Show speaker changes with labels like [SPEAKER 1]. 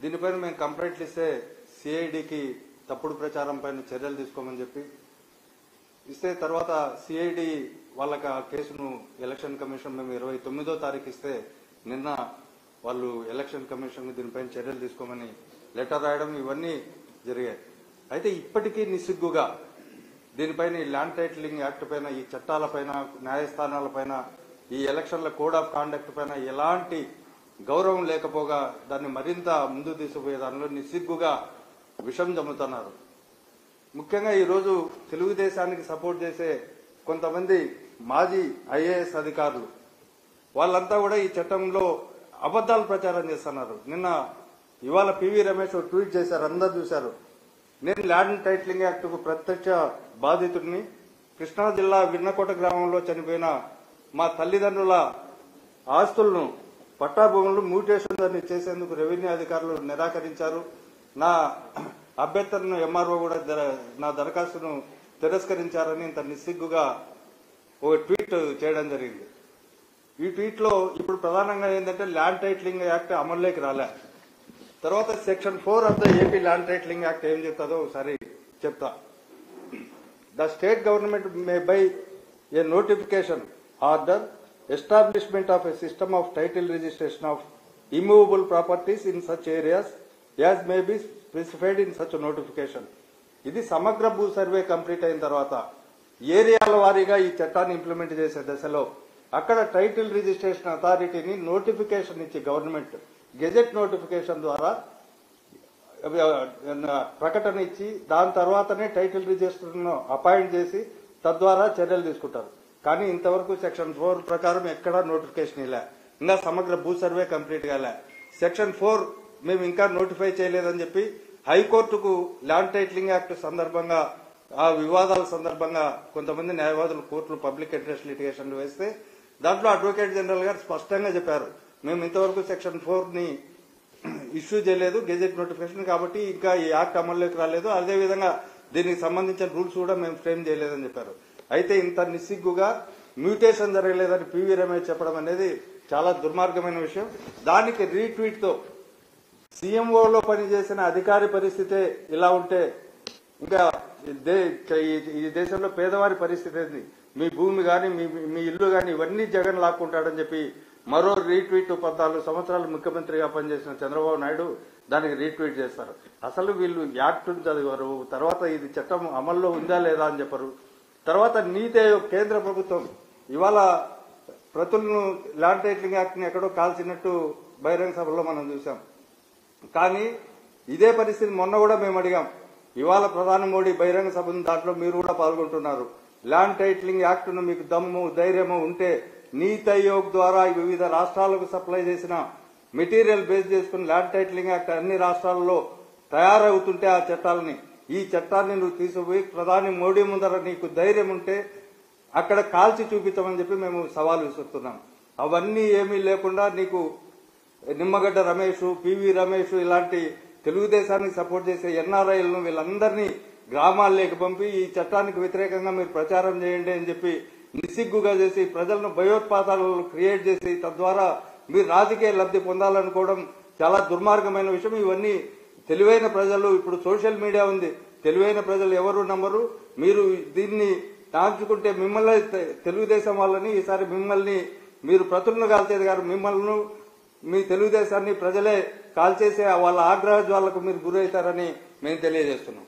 [SPEAKER 1] దీనిపైన మేము కంప్లైంట్లు ఇస్తే సిఐడికి తప్పుడు ప్రచారం పైన చర్యలు తీసుకోమని చెప్పి ఇస్తే తర్వాత సిఐడి వాళ్ళకి ఆ కేసును ఎలక్షన్ కమిషన్ మేము 29వ తారీఖు ఇస్తే నిన్న వాళ్ళు ఎలక్షన్ కమిషన్ దీనిపైన చర్యలు తీసుకోమని లెటర్ రాయడం ఇవన్నీ జరిగాయి. అయితే ఇప్పటికీ నిస్సిగ్గుగా దీనిపైన ఈ ల్యాండ్ టైటిలింగ్ యాక్ట్ పైన, ఈ చట్టాలపైన, న్యాయస్థానాలపైన, ఈ ఎలక్షన్ల కోడ్ ఆఫ్ కాండక్ట్ పైన ఎలాంటి గౌరవం లేకపోగా దాన్ని మరింత ముందు తీసుకుపోయే దానిలో నిస్సిగ్గుగా విషం జమ్ముతున్నారు. ముఖ్యంగా ఈరోజు తెలుగుదేశానికి సపోర్ట్ చేసే కొంతమంది మాజీ ఐఏఎస్ అధికారులు వాళ్ళంతా కూడా ఈ చట్టంలో అబద్దాలు ప్రచారం చేస్తున్నారు. ఇవాళ పివి రమేష్ ట్వీట్ చేశారు, అందరు చూశారు. నేను ల్యాండ్ టైటిలింగ్ యాక్ట్ కు ప్రత్యక్ష బాధితుడిని. కృష్ణా జిల్లా విన్నకోట గ్రామంలో చనిపోయిన మా తల్లిదండ్రుల ఆస్తులను, పట్టాభూములను మ్యూటేషన్ చేసేందుకు రెవెన్యూ అధికారులు నిరాకరించారు. నా అభ్యర్థనను ఎంఆర్ఓ కూడా నా దరఖాస్తును తిరస్కరించారని ఇంత నిస్సిగ్గుగా ఒక ట్వీట్ చేయడం జరిగింది. ఈ ట్వీట్ లో ఇప్పుడు ప్రధానంగా ఏంటంటే ల్యాండ్ టైటిలింగ్ యాక్ట్ అమల్లోకి రాలే. తర్వాత section 4 of the AP land titling act ఏం చెప్తాదో ఒకసారి చెప్తా. The state government May by A notification order establishment of a system of title registration of immovable properties in such areas as may be specified in such notification. ఇది సమగ్ర భూ survey complete అయిన తర్వాత ఏరియాల వారీగా ఈ చట్టాన్ని ఇంప్లిమెంట్ చేసే దశలో అక్కడ టైటిల్ రిజిస్ట్రేషన్ అథారిటీని నోటిఫికేషన్ ఇచ్చి గవర్నమెంట్ గెజెట్ నోటిఫికేషన్ ద్వారా ప్రకటన ఇచ్చి దాని తర్వాతనే టైటిల్ రిజిస్టర్ను అపాయింట్ చేసి తద్వారా చర్యలు తీసుకుంటారు. కానీ ఇంతవరకు సెక్షన్ 4 ప్రకారం ఎక్కడా నోటిఫికేషన్ ఇలా, ఇంకా సమగ్ర భూ సర్వే కంప్లీట్ కాలే. సెక్షన్ 4 మేము ఇంకా నోటిఫై చేయలేదని చెప్పి హైకోర్టుకు ల్యాండ్ టైటిలింగ్ యాక్ట్ సందర్భంగా, ఆ వివాదాల సందర్భంగా కొంతమంది న్యాయవాదులు కోర్టులు పబ్లిక్ ఇంట్రెస్ట్ లిటిగేషన్లు వేస్తే దాంట్లో అడ్వకేట్ జనరల్ గారు స్పష్టంగా చెప్పారు, మేము ఇంతవరకు సెక్షన్ 4 ని ఇష్యూ చేయలేదు గెజెట్ నోటిఫికేషన్, కాబట్టి ఇంకా ఈ యాక్ట్ అమల్లోకి రాలేదు, అదేవిధంగా దీనికి సంబంధించిన రూల్స్ కూడా మేము ఫ్రేమ్ చేయలేదని చెప్పారు. అయితే ఇంత నిస్సిగ్గుగా మ్యూటేషన్ జరగలేదని పివి రమేష్ చెప్పడం అనేది చాలా దుర్మార్గమైన విషయం. దానికి రీట్వీట్ తో సీఎంఓలో పనిచేసిన అధికారి పరిస్థితే ఇలా ఉంటే ఇంకా ఈ దేశంలో పేదవారి పరిస్థితి ఏంది? మీ భూమి గాని మీ ఇల్లు గాని ఇవన్నీ జగన్ లాక్కుంటాడని చెప్పి మరో రీట్వీట్ 14 సంవత్సరాలు ముఖ్యమంత్రిగా పనిచేసిన చంద్రబాబు నాయుడు దానికి రీట్వీట్ చేస్తారు. అసలు వీళ్ళు యాక్ట్ చదివారు, తర్వాత ఇది చట్టం అమల్లో ఉందా లేదా అని చెప్పరు. తర్వాత నీతి ఆయోగ్ కేంద్ర ప్రభుత్వం ఇవాళ ప్రతులను ల్యాండ్ టైటిలింగ్ యాక్ట్ ని ఎక్కడో కాల్చినట్టు బహిరంగ సభలో మనం చూసాం. కానీ ఇదే పరిస్థితి మొన్న కూడా మేము అడిగాం. ఇవాళ ప్రధాని మోడీ బహిరంగ సభ దాంట్లో మీరు కూడా పాల్గొంటున్నారు. ల్యాండ్ టైటిలింగ్ యాక్ట్ ను మీకు దమ్ము ధైర్యము ఉంటే నీతి ఆయోగ్ ద్వారా వివిధ రాష్ట్రాలకు సప్లై చేసిన మెటీరియల్ బేస్ చేసుకుని ల్యాండ్ టైటిలింగ్ యాక్ట్ అన్ని రాష్ట్రాల్లో తయారవుతుంటే ఆ చట్టాలని, ఈ చట్టాన్ని నువ్వు తీసుకుపోయి ప్రధాని మోడీ ముందర నీకు ధైర్యం ఉంటే అక్కడ కాల్చి చూపించమని చెప్పి మేము సవాల్ విసురుతున్నాం. అవన్నీ ఏమీ లేకుండా నీకు నిమ్మగడ్డ రమేష్, పివి రమేష్ ఇలాంటి తెలుగుదేశానికి సపోర్ట్ చేసే ఎన్ఆర్ఐలను వీళ్ళందరినీ గ్రామాల్లోకి పంపి ఈ చట్టానికి వ్యతిరేకంగా మీరు ప్రచారం చేయండి అని చెప్పి నిస్సిగ్గుగా చేసి ప్రజలను భయోత్పాతాలను క్రియేట్ చేసి తద్వారా మీరు రాజకీయ లబ్ధి పొందాలనుకోవడం చాలా దుర్మార్గమైన విషయం. ఇవన్నీ తెలివైన ప్రజలు, ఇప్పుడు సోషల్ మీడియా ఉంది, తెలివైన ప్రజలు ఎవరు నమ్మరు. మీరు దీన్ని తాంచుకుంటే మిమ్మల్ని తెలుగుదేశం వాళ్ళని ఈసారి మిమ్మల్ని మీరు ప్రతులను కాల్చేది గారు, మిమ్మల్ని మీ తెలుగుదేశాన్ని ప్రజలే కాల్చేసే వాళ్ళ ఆగ్రహ జ్వాలకు మీరు గురవుతారని మేము తెలియజేస్తున్నాం.